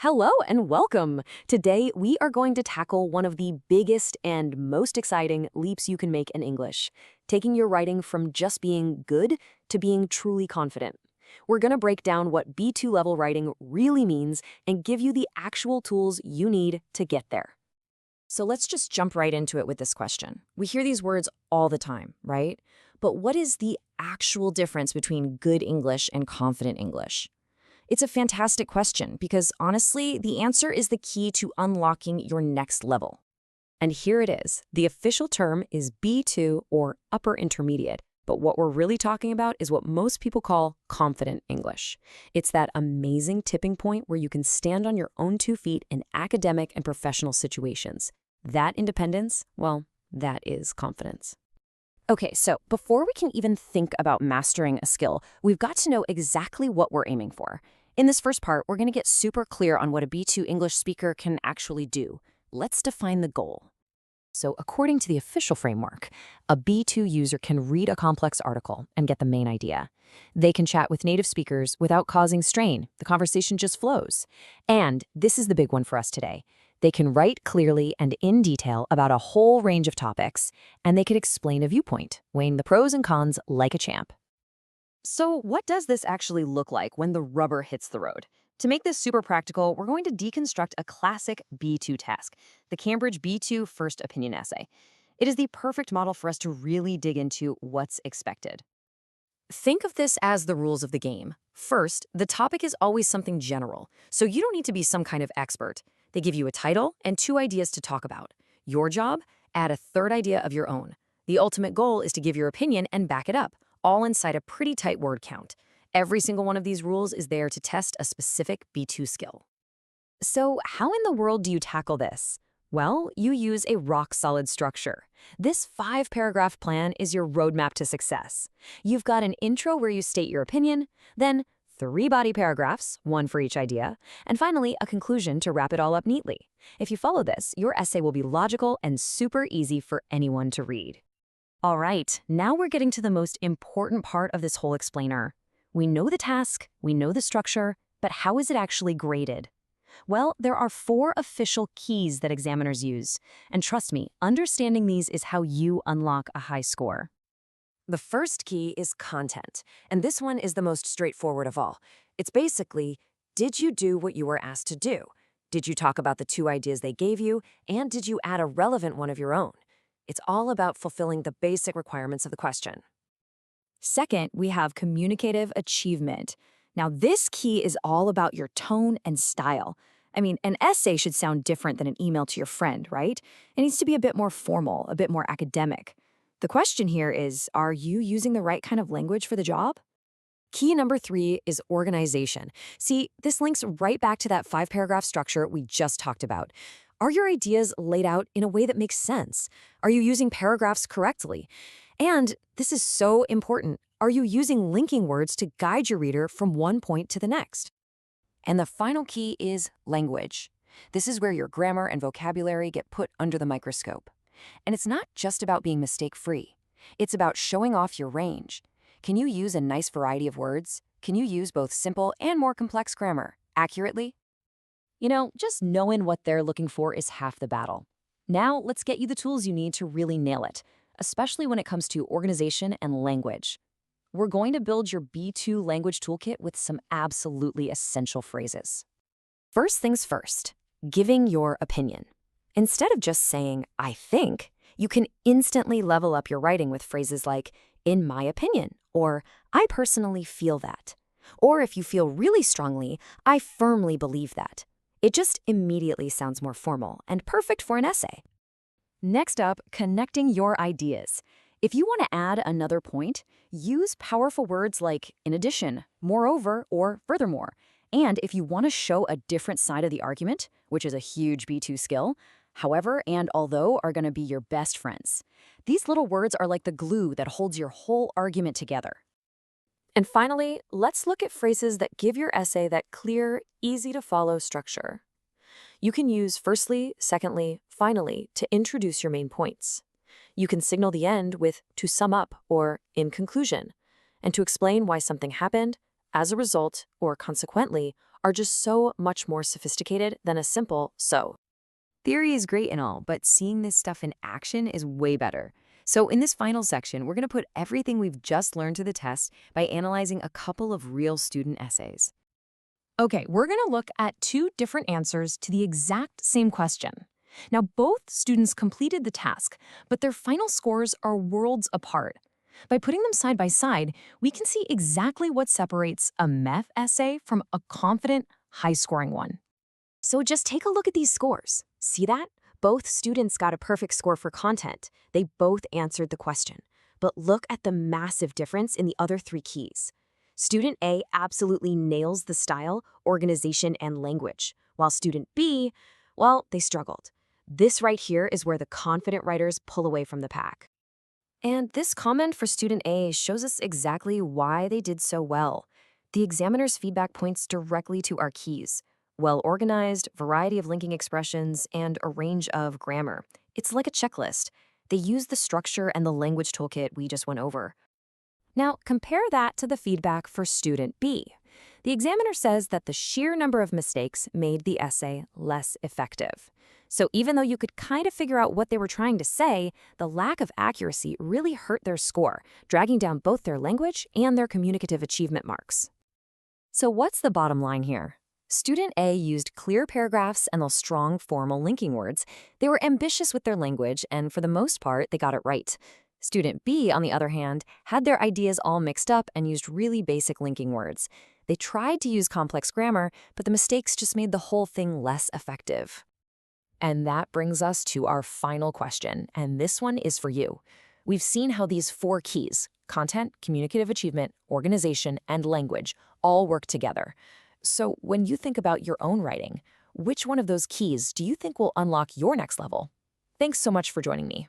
Hello and welcome. Today, we are going to tackle one of the biggest and most exciting leaps you can make in English, taking your writing from just being good to being truly confident. We're going to break down what B2 level writing really means and give you the actual tools you need to get there. So let's just jump right into it with this question. We hear these words all the time, right? But what is the actual difference between good English and confident English? It's a fantastic question because, honestly, the answer is the key to unlocking your next level. And here it is. The official term is B2 or upper intermediate, but what we're really talking about is what most people call confident English. It's that amazing tipping point where you can stand on your own 2 feet in academic and professional situations. That independence, well, that is confidence. Okay, so before we can even think about mastering a skill, we've got to know exactly what we're aiming for. In this first part, we're going to get super clear on what a B2 English speaker can actually do. Let's define the goal. So according to the official framework, a B2 user can read a complex article and get the main idea. They can chat with native speakers without causing strain. The conversation just flows. And this is the big one for us today. They can write clearly and in detail about a whole range of topics, and they can explain a viewpoint, weighing the pros and cons like a champ. So what does this actually look like when the rubber hits the road? To make this super practical, we're going to deconstruct a classic B2 task, the Cambridge B2 First Opinion Essay. It is the perfect model for us to really dig into what's expected. Think of this as the rules of the game. First, the topic is always something general, so you don't need to be some kind of expert. They give you a title and 2 ideas to talk about. Your job? Add a 3rd idea of your own. The ultimate goal is to give your opinion and back it up, all inside a pretty tight word count. Every single one of these rules is there to test a specific B2 skill. So how in the world do you tackle this? Well, you use a rock-solid structure. This 5-paragraph plan is your roadmap to success. You've got an intro where you state your opinion, then 3 body paragraphs, 1 for each idea, and finally a conclusion to wrap it all up neatly. If you follow this, your essay will be logical and super easy for anyone to read. All right, now we're getting to the most important part of this whole explainer. We know the task, we know the structure, but how is it actually graded? Well, there are 4 official keys that examiners use, and trust me, understanding these is how you unlock a high score. The first key is content, and this one is the most straightforward of all. It's basically, did you do what you were asked to do? Did you talk about the 2 ideas they gave you, and did you add a relevant one of your own? It's all about fulfilling the basic requirements of the question. Second, we have communicative achievement. Now, this key is all about your tone and style. I mean, an essay should sound different than an email to your friend, right? It needs to be a bit more formal, a bit more academic. The question here is, are you using the right kind of language for the job? Key number 3 is organization. See, this links right back to that 5-paragraph structure we just talked about. Are your ideas laid out in a way that makes sense? Are you using paragraphs correctly? And this is so important. Are you using linking words to guide your reader from one point to the next? And the final key is language. This is where your grammar and vocabulary get put under the microscope. And it's not just about being mistake-free. It's about showing off your range. Can you use a nice variety of words? Can you use both simple and more complex grammar accurately? You know, just knowing what they're looking for is half the battle. Now, let's get you the tools you need to really nail it, especially when it comes to organization and language. We're going to build your B2 language toolkit with some absolutely essential phrases. First things first, giving your opinion. Instead of just saying, I think, you can instantly level up your writing with phrases like, in my opinion, or I personally feel that. Or if you feel really strongly, I firmly believe that. It just immediately sounds more formal and perfect for an essay. Next up, connecting your ideas. If you want to add another point, use powerful words like in addition, moreover, or furthermore. And if you want to show a different side of the argument, which is a huge B2 skill, however and although are going to be your best friends. These little words are like the glue that holds your whole argument together. And finally, let's look at phrases that give your essay that clear, easy-to-follow structure. You can use firstly, secondly, finally to introduce your main points. You can signal the end with to sum up or in conclusion, and to explain why something happened, as a result, or consequently, are just so much more sophisticated than a simple so. Theory is great and all, but seeing this stuff in action is way better. So in this final section, we're going to put everything we've just learned to the test by analyzing a couple of real student essays. Okay, we're going to look at two different answers to the exact same question. Now, both students completed the task, but their final scores are worlds apart. By putting them side by side, we can see exactly what separates a MEF essay from a confident, high-scoring one. So just take a look at these scores. See that? Both students got a perfect score for content. They both answered the question. But look at the massive difference in the other three keys. Student A absolutely nails the style, organization, and language, while student B, well, they struggled. This right here is where the confident writers pull away from the pack. And this comment for student A shows us exactly why they did so well. The examiner's feedback points directly to our keys: well-organized, variety of linking expressions, and a range of grammar. It's like a checklist. They use the structure and the language toolkit we just went over. Now, compare that to the feedback for student B. The examiner says that the sheer number of mistakes made the essay less effective. So even though you could kind of figure out what they were trying to say, the lack of accuracy really hurt their score, dragging down both their language and their communicative achievement marks. So what's the bottom line here? Student A used clear paragraphs and those strong formal linking words. They were ambitious with their language, and for the most part, they got it right. Student B, on the other hand, had their ideas all mixed up and used really basic linking words. They tried to use complex grammar, but the mistakes just made the whole thing less effective. And that brings us to our final question, and this one is for you. We've seen how these four keys, content, communicative achievement, organization, and language, all work together. So when you think about your own writing, which one of those keys do you think will unlock your next level? Thanks so much for joining me.